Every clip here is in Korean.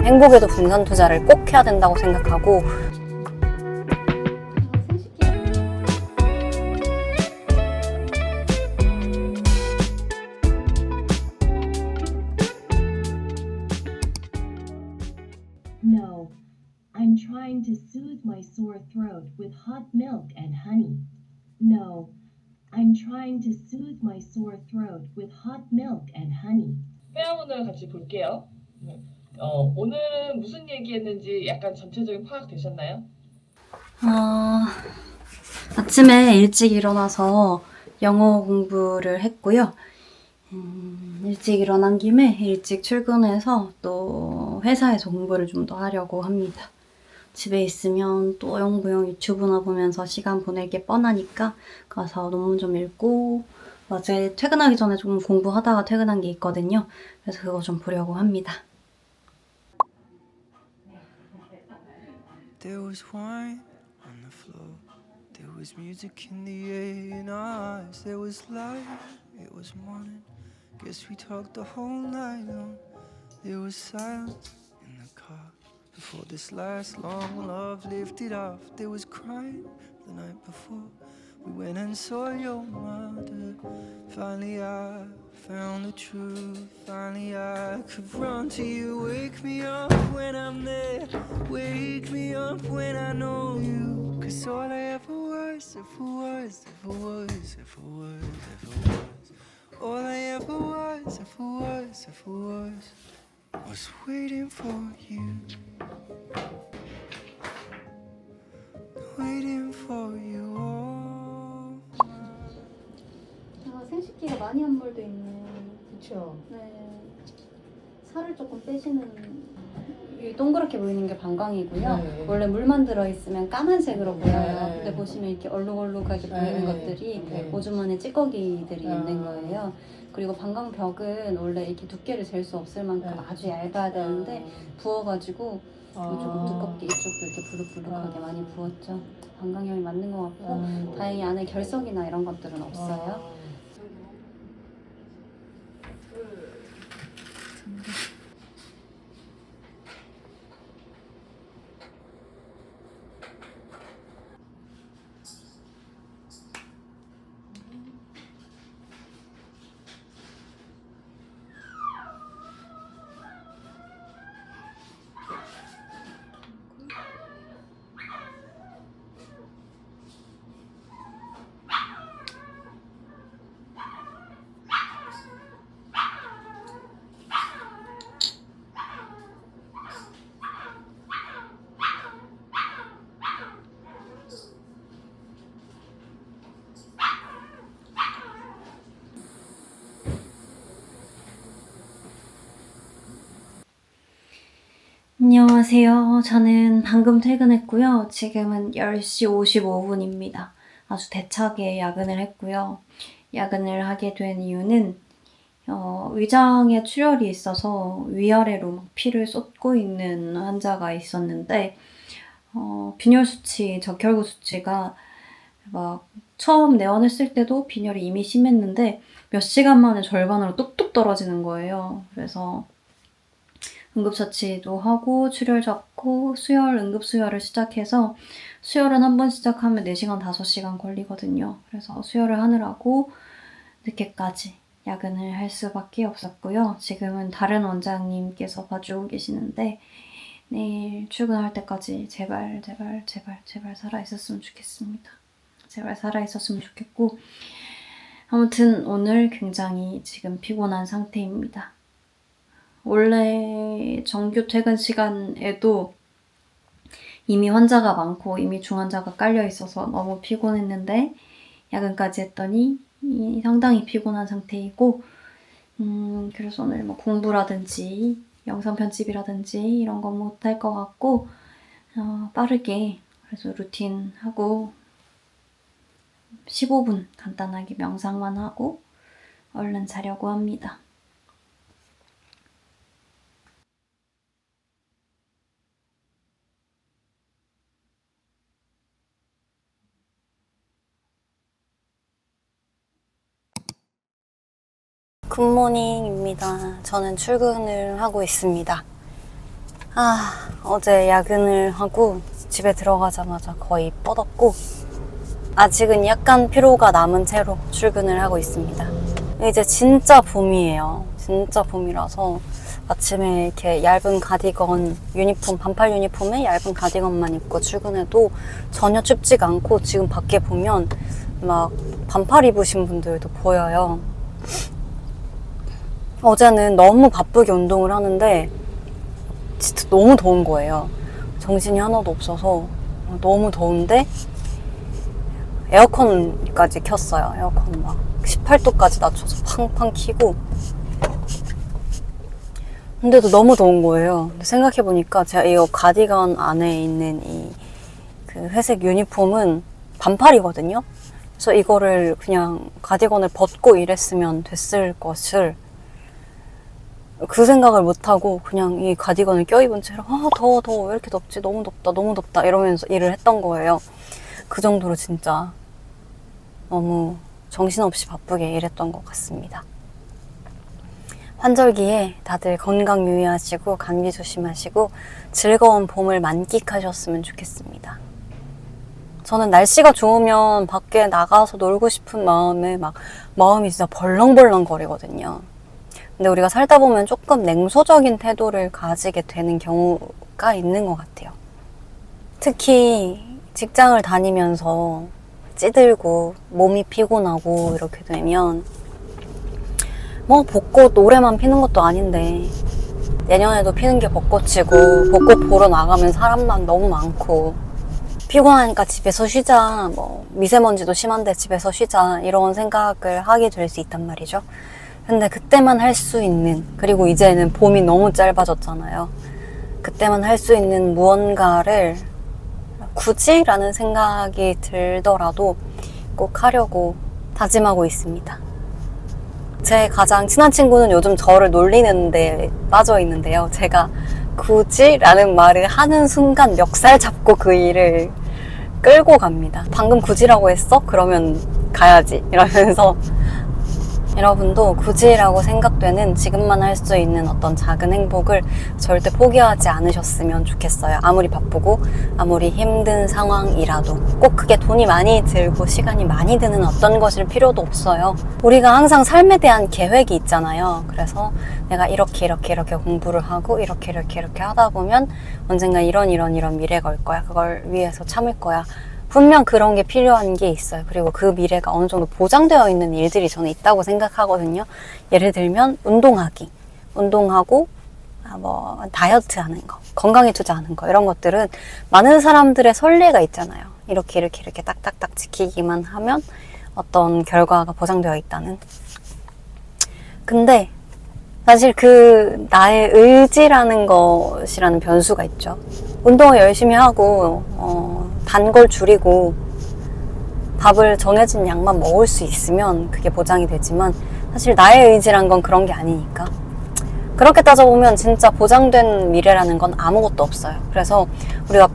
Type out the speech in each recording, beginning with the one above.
행복에도 분산 투자를 꼭 해야 된다고 생각하고, No, I'm trying to soothe my sore throat with hot milk and honey. No, I'm trying to soothe my sore throat with hot milk and honey. 회화문을 같이 볼게요. 오늘은 무슨 얘기했는지 약간 전체적인 파악 되셨나요? 아침에 일찍 일어나서 영어 공부를 했고요. 일찍 일어난 김에 일찍 출근해서 또 회사에서 공부를 좀 더 하려고 합니다. 집에 있으면 또 영부영 유튜브나 보면서 시간 보내기 뻔하니까 가서 논문 좀 읽고, 어제 퇴근하기 전에 좀 공부하다가 퇴근한 게 있거든요. 그래서 그거 좀 보려고 합니다. There was wine on the floor. There was music in the air in our eyes. There was light, it was morning. Guess we talked the whole night long. There was silence in the car before this last long love lifted off. There was crying the night before. We went and saw your mother. Finally I found the truth. Finally I could run to you. Wake me up when I'm there. Wake me up when I know you. Cause all I ever was, ever was, ever was, ever was, ever was. All I ever was, ever was, ever was waiting for you. Waiting for you all. 생식기가 많이 함몰돼 있네. 그쵸. 네. 살을 조금 빼시는, 이 동그랗게 보이는 게 방광이고요. 네. 원래 물만 들어있으면 까만색으로 보여요. 네. 근데 보시면 이렇게 얼룩얼룩하게 보이는 네. 것들이 네. 오줌 찌꺼기들이 아. 있는 거예요. 그리고 방광벽은 원래 이렇게 두께를 잴 수 없을 만큼 네. 아주 얇아야 되는데 부어가지고 조금 두껍게 이쪽도 이렇게 부룩부룩하게 아. 많이 부었죠. 방광염이 맞는 것 같고 다행히 안에 결석이나 이런 것들은 없어요. 안녕하세요. 저는 방금 퇴근했고요. 지금은 10시 55분입니다. 아주 대차게 야근을 했고요. 야근을 하게 된 이유는 위장에 출혈이 있어서 위아래로 막 피를 쏟고 있는 환자가 있었는데 빈혈 수치, 적혈구 수치가 막 처음 내원했을 때도 빈혈이 이미 심했는데 몇 시간 만에 절반으로 뚝뚝 떨어지는 거예요. 그래서 응급처치도 하고 출혈 잡고 수혈, 응급수혈을 시작해서 수혈은 한 번 시작하면 4시간, 5시간 걸리거든요. 그래서 수혈을 하느라고 늦게까지 야근을 할 수밖에 없었고요. 지금은 다른 원장님께서 봐주고 계시는데 내일 출근할 때까지 제발 살아있었으면 좋겠습니다. 제발 살아있었으면 좋겠고 아무튼 오늘 굉장히 지금 피곤한 상태입니다. 원래 정규 퇴근 시간에도 이미 환자가 많고 이미 중환자가 깔려 있어서 너무 피곤했는데 야근까지 했더니 상당히 피곤한 상태이고 그래서 오늘 뭐 공부라든지 영상 편집이라든지 이런 건 못할 것 같고 빠르게 그래서 루틴하고 15분 간단하게 명상만 하고 얼른 자려고 합니다. 굿모닝입니다. 저는 출근을 하고 있습니다. 어제 야근을 하고 집에 들어가자마자 거의 뻗었고 아직은 약간 피로가 남은 채로 출근을 하고 있습니다. 이제 진짜 봄이에요. 진짜 봄이라서 아침에 이렇게 얇은 가디건 유니폼, 반팔 유니폼에 얇은 가디건만 입고 출근해도 전혀 춥지가 않고 지금 밖에 보면 막 반팔 입으신 분들도 보여요. 어제는 너무 바쁘게 운동을 하는데 진짜 너무 더운 거예요. 정신이 하나도 없어서 너무 더운데 에어컨까지 켰어요. 에어컨 막 18도까지 낮춰서 팡팡 켜고 근데도 너무 더운 거예요. 근데 생각해보니까 제가 이 가디건 안에 있는 그 회색 유니폼은 반팔이거든요. 그래서 이거를 그냥 가디건을 벗고 일했으면 됐을 것을 그 생각을 못하고 그냥 이 가디건을 껴입은 채로 더워 왜 이렇게 덥지? 너무 덥다 이러면서 일을 했던 거예요. 그 정도로 진짜 너무 정신없이 바쁘게 일했던 것 같습니다. 환절기에 다들 건강 유의하시고 감기 조심하시고 즐거운 봄을 만끽하셨으면 좋겠습니다. 저는 날씨가 좋으면 밖에 나가서 놀고 싶은 마음이 진짜 벌렁벌렁 거리거든요. 근데 우리가 살다 보면 조금 냉소적인 태도를 가지게 되는 경우가 있는 것 같아요. 특히 직장을 다니면서 찌들고 몸이 피곤하고 이렇게 되면 벚꽃 올해만 피는 것도 아닌데 내년에도 피는 게 벚꽃이고 벚꽃 보러 나가면 사람만 너무 많고 피곤하니까 집에서 쉬자, 미세먼지도 심한데 집에서 쉬자 이런 생각을 하게 될 수 있단 말이죠. 근데 그때만 할 수 있는, 그리고 이제는 봄이 너무 짧아졌잖아요. 그때만 할 수 있는 무언가를 굳이? 라는 생각이 들더라도 꼭 하려고 다짐하고 있습니다. 제 가장 친한 친구는 요즘 저를 놀리는데 빠져 있는데요. 제가 굳이? 라는 말을 하는 순간 멱살 잡고 그 일을 끌고 갑니다. 방금 굳이라고 했어? 그러면 가야지. 이러면서 여러분도 굳이라고 생각되는 지금만 할 수 있는 어떤 작은 행복을 절대 포기하지 않으셨으면 좋겠어요. 아무리 바쁘고 아무리 힘든 상황이라도 꼭 그게 돈이 많이 들고 시간이 많이 드는 어떤 것일 필요도 없어요. 우리가 항상 삶에 대한 계획이 있잖아요. 그래서 내가 이렇게 공부를 하고 이렇게 하다 보면 언젠가 이런 미래가 올 거야. 그걸 위해서 참을 거야. 분명 그런 게 필요한 게 있어요. 그리고 그 미래가 어느 정도 보장되어 있는 일들이 저는 있다고 생각하거든요. 예를 들면 운동하고 다이어트 하는 거, 건강에 투자하는 거 이런 것들은 많은 사람들의 선례가 있잖아요. 이렇게 딱딱딱 지키기만 하면 어떤 결과가 보장되어 있다는. 근데 사실 그 나의 의지라는 것이라는 변수가 있죠. 운동을 열심히 하고 단 걸 줄이고 밥을 정해진 양만 먹을 수 있으면 그게 보장이 되지만 사실 나의 의지란 건 그런 게 아니니까 그렇게 따져보면 진짜 보장된 미래라는 건 아무것도 없어요. 그래서 우리가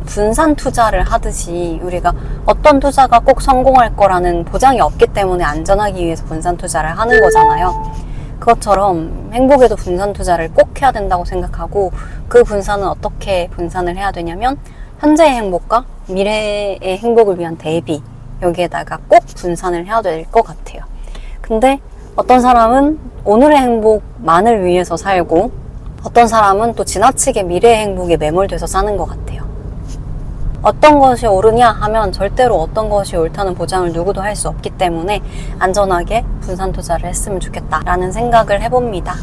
분산 투자를 하듯이 우리가 어떤 투자가 꼭 성공할 거라는 보장이 없기 때문에 안전하기 위해서 분산 투자를 하는 거잖아요. 그것처럼 행복에도 분산 투자를 꼭 해야 된다고 생각하고 그 분산은 어떻게 분산을 해야 되냐면 현재의 행복과 미래의 행복을 위한 대비 여기에다가 꼭 분산을 해야 될 것 같아요. 근데 어떤 사람은 오늘의 행복만을 위해서 살고 어떤 사람은 또 지나치게 미래의 행복에 매몰돼서 사는 것 같아요. 어떤 것이 옳으냐 하면 절대로 어떤 것이 옳다는 보장을 누구도 할 수 없기 때문에 안전하게 분산 투자를 했으면 좋겠다라는 생각을 해봅니다.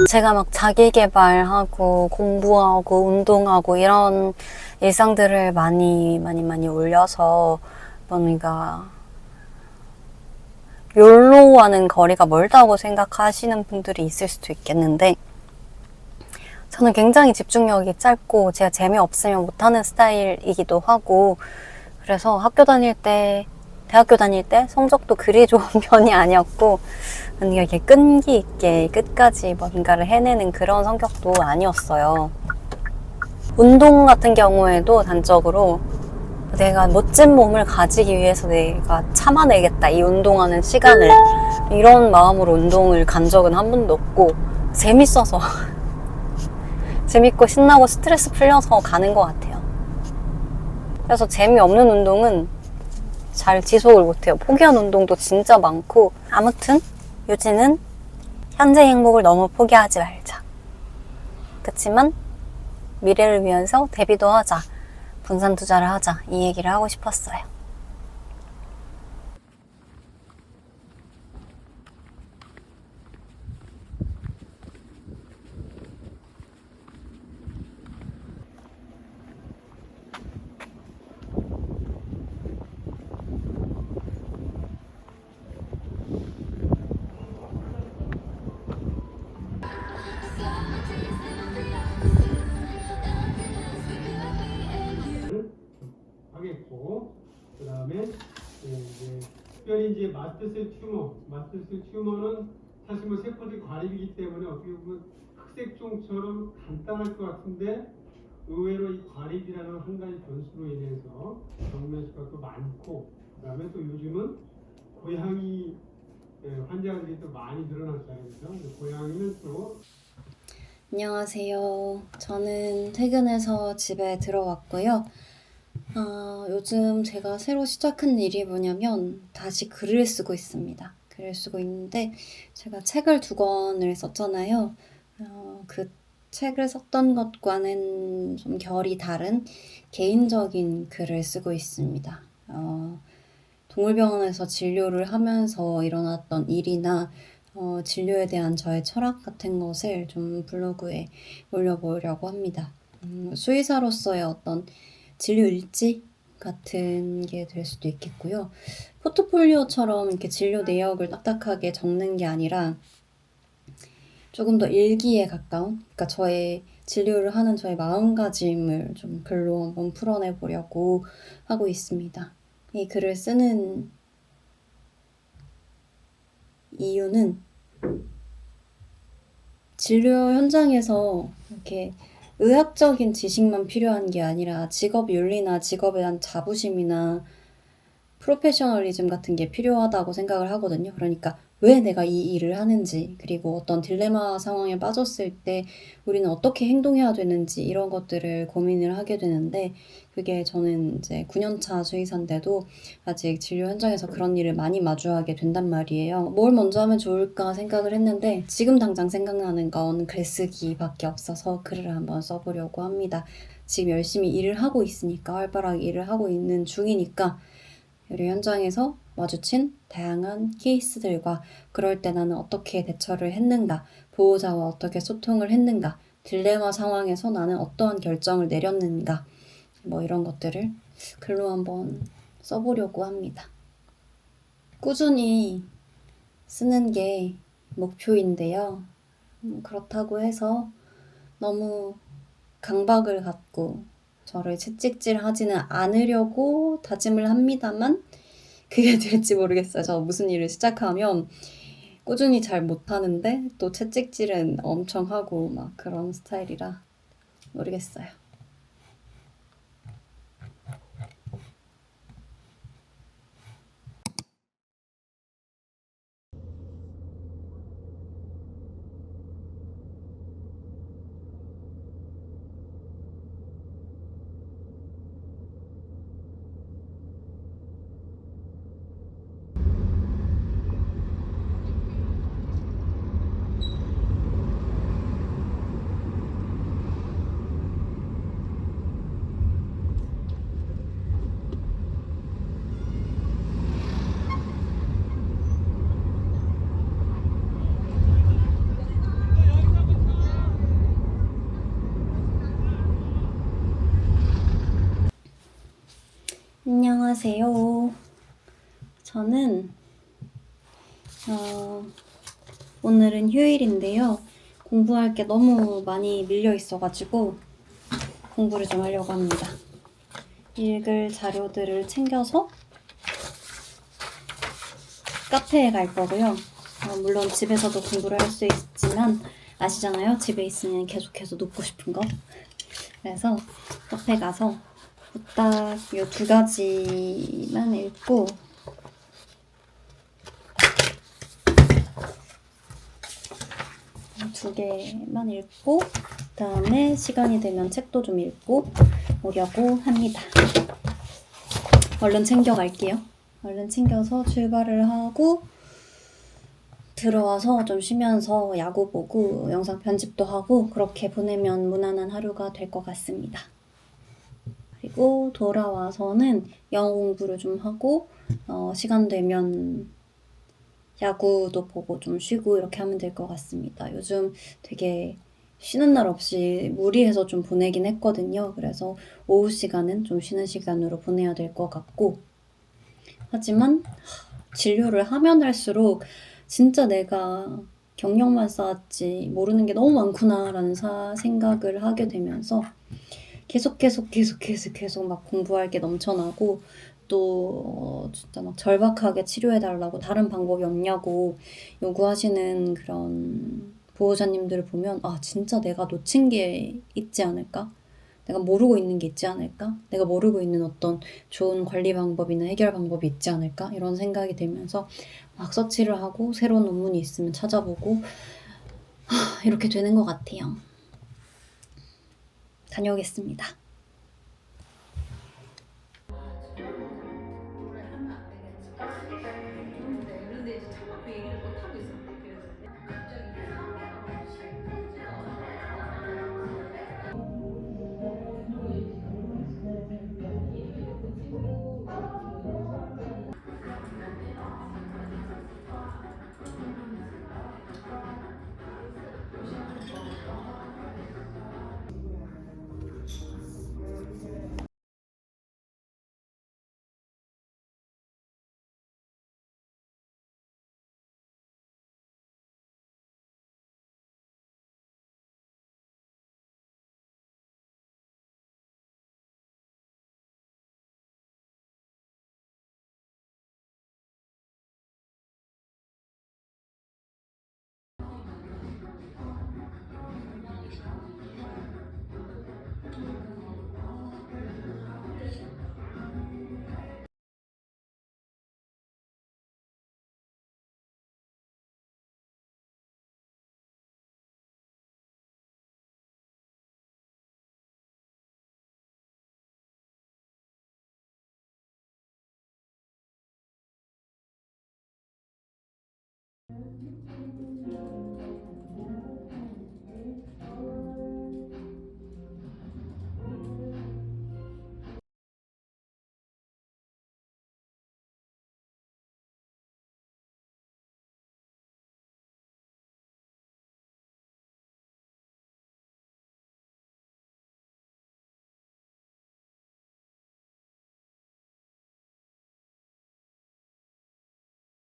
제가 막 자기 개발하고 공부하고 운동하고 이런 일상들을 많이 올려서 뭔가 욜로와는 거리가 멀다고 생각하시는 분들이 있을 수도 있겠는데 저는 굉장히 집중력이 짧고 제가 재미없으면 못하는 스타일이기도 하고 그래서 대학교 다닐 때 성적도 그리 좋은 편이 아니었고 이렇게 끈기 있게 끝까지 뭔가를 해내는 그런 성격도 아니었어요. 운동 같은 경우에도 단적으로 내가 멋진 몸을 가지기 위해서 내가 참아내겠다 이 운동하는 시간을 이런 마음으로 운동을 간 적은 한 번도 없고 재밌어서 재밌고 신나고 스트레스 풀려서 가는 것 같아요. 그래서 재미없는 운동은 잘 지속을 못해요. 포기한 운동도 진짜 많고. 아무튼 요지는 현재 행복을 너무 포기하지 말자. 그치만 미래를 위해서 대비도 하자. 분산 투자를 하자. 이 얘기를 하고 싶었어요. 하겠고, 그 다음에 이제 특별히 이제 마스터셀 튜머는 사실 뭐 세포들 과립이기 때문에 어떻게 보면 흑색종처럼 간단할 것 같은데 의외로 이 과립이라는 한 가지 변수로 인해서 경면 수가 또 많고, 그 다음에 또 요즘은 고양이 환자들이 또 많이 늘어났잖아요. 그래서 고양이는 또 안녕하세요. 저는 퇴근해서 집에 들어왔고요. 요즘 제가 새로 시작한 일이 뭐냐면 다시 글을 쓰고 있습니다. 글을 쓰고 있는데 제가 책을 2권을 썼잖아요. 그 책을 썼던 것과는 좀 결이 다른 개인적인 글을 쓰고 있습니다. 동물병원에서 진료를 하면서 일어났던 일이나 진료에 대한 저의 철학 같은 것을 좀 블로그에 올려보려고 합니다. 수의사로서의 어떤 진료 일지 같은 게 될 수도 있겠고요. 포트폴리오처럼 이렇게 진료 내역을 딱딱하게 적는 게 아니라 조금 더 일기에 가까운, 그러니까 저의 진료를 하는 저의 마음가짐을 좀 글로 한번 풀어내 보려고 하고 있습니다. 이 글을 쓰는 이유는 진료 현장에서 이렇게 의학적인 지식만 필요한 게 아니라 직업 윤리나 직업에 대한 자부심이나 프로페셔널리즘 같은 게 필요하다고 생각을 하거든요. 그러니까 왜 내가 이 일을 하는지, 그리고 어떤 딜레마 상황에 빠졌을 때 우리는 어떻게 행동해야 되는지 이런 것들을 고민을 하게 되는데, 그게 저는 이제 9년차 수의사인데도 아직 진료 현장에서 그런 일을 많이 마주하게 된단 말이에요. 뭘 먼저 하면 좋을까 생각을 했는데 지금 당장 생각나는 건 글쓰기밖에 없어서 글을 한번 써보려고 합니다. 지금 열심히 일을 하고 있으니까, 활발하게 일을 하고 있는 중이니까 의료 현장에서 마주친 다양한 케이스들과 그럴 때 나는 어떻게 대처를 했는가, 보호자와 어떻게 소통을 했는가, 딜레마 상황에서 나는 어떠한 결정을 내렸는가, 뭐 이런 것들을 글로 한번 써보려고 합니다. 꾸준히 쓰는 게 목표인데요. 그렇다고 해서 너무 강박을 갖고 저를 채찍질하지는 않으려고 다짐을 합니다만 그게 될지 모르겠어요. 저 무슨 일을 시작하면 꾸준히 잘 못하는데 또 채찍질은 엄청 하고 막 그런 스타일이라 모르겠어요. 안녕하세요. 저는 오늘은 휴일인데요. 공부할 게 너무 많이 밀려 있어가지고 공부를 좀 하려고 합니다. 읽을 자료들을 챙겨서 카페에 갈 거고요. 물론 집에서도 공부를 할 수 있지만 아시잖아요. 집에 있으면 계속해서 눕고 싶은 거. 그래서 카페 가서 딱 이 2가지만 읽고 2개만 읽고 그다음에 시간이 되면 책도 좀 읽고 오려고 합니다. 얼른 챙겨갈게요. 얼른 챙겨서 출발을 하고 들어와서 좀 쉬면서 야구 보고 영상 편집도 하고 그렇게 보내면 무난한 하루가 될 것 같습니다. 그리고 돌아와서는 영어 공부를 좀 하고 시간 되면 야구도 보고 좀 쉬고 이렇게 하면 될 것 같습니다. 요즘 되게 쉬는 날 없이 무리해서 좀 보내긴 했거든요. 그래서 오후 시간은 좀 쉬는 시간으로 보내야 될 것 같고 하지만 진료를 하면 할수록 진짜 내가 경력만 쌓았지 모르는 게 너무 많구나라는 생각을 하게 되면서 계속 막 공부할 게 넘쳐나고 또 진짜 막 절박하게 치료해달라고 다른 방법이 없냐고 요구하시는 그런 보호자님들을 보면 아 진짜 내가 놓친 게 있지 않을까? 내가 모르고 있는 게 있지 않을까? 내가 모르고 있는 어떤 좋은 관리 방법이나 해결 방법이 있지 않을까? 이런 생각이 들면서 막 서치를 하고 새로운 논문이 있으면 찾아보고 이렇게 되는 것 같아요. 다녀오겠습니다.